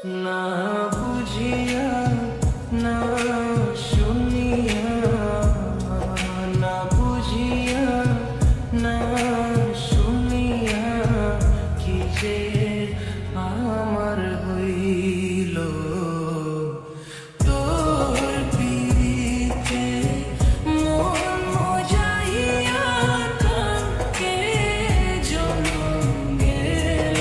না বুঝিয়া না শুনিয়া, না বুঝিয়া না শুনিয়া কি যে আমার হইল। তোর পিরিতে মন মজাইয়া কাকে জনম গেল।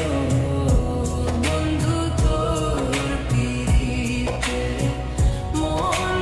বন্ধু তোর পিরিতে মন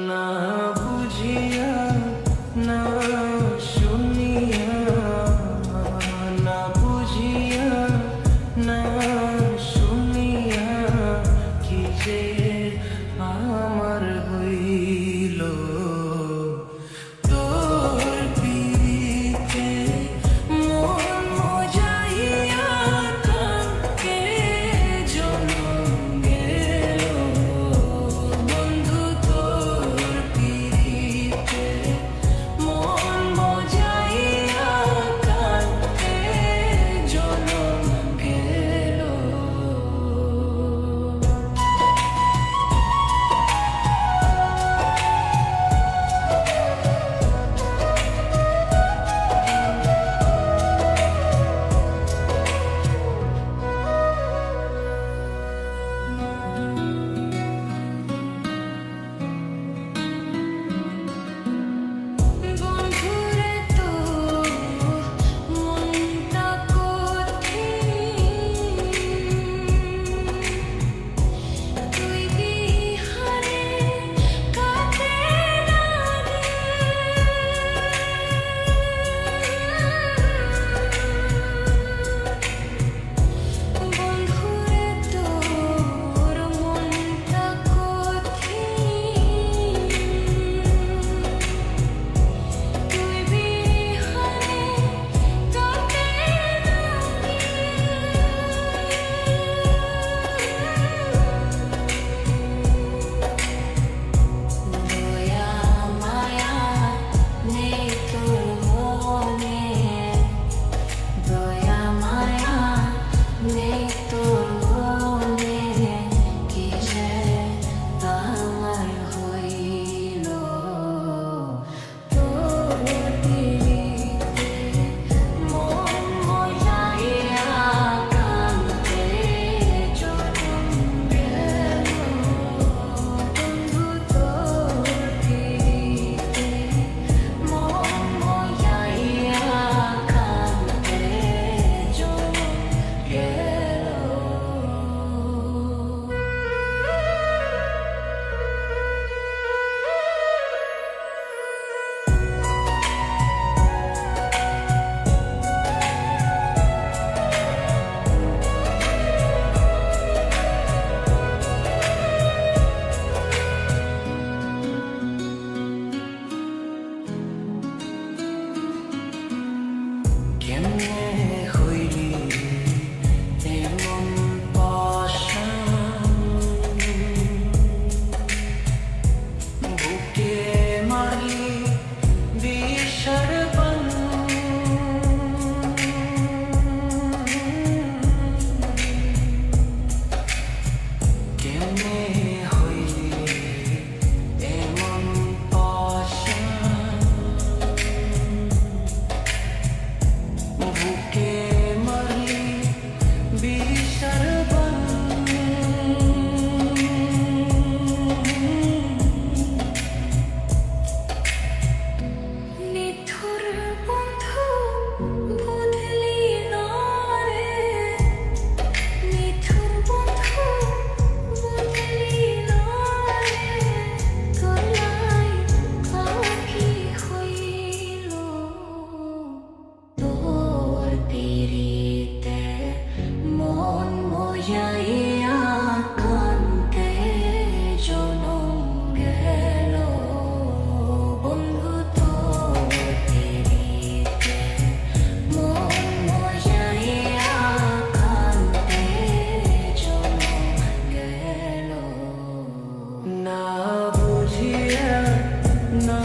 না বুঝিয়া না শুনিয়া, না বুঝিয়া না শুনিয়া কি যে আমার হইল। তোর পিতে মন মজাইয়া কানকে জনম গেল। বন্ধু তোর পিতে মন মজাইয়া কানকে জনম গেল। বন্ধুরে তো মনটা কঠিন, তুই বিহারে কাঁদে লাগে। বন্ধুরে তোর মনটা কঠিন, তুই বিহারে কাঁদে লাগে। দয়া মায়া নেই তোর মনে, দয়া মায়া নেই তোর মনে, কি যে আমার হইল। তোর পিরিতে মন মজাইয়া কানতে জনম গেল। বন্ধু তোর পিরিতে মন মজাইয়া কানতে জনম গেল। কেমনে হইলি এমন পাষাণ, বুকে মারলি বিষার বাণ। কেমনে হইলি এমন পাষাণ, বুকে মারলি বিষার বাণ। নিঠুর বন্ধু বুঝলি না রে, নিঠুর বন্ধু বুঝলি না রে, গলায় পাখি হইল। তোর পিরিতে মন মজাইয়া কানতে জনম গেল। বন্ধু তোর পিরিতে মন মজাইয়া কানতে জনম গেল। না বুঝিয়া না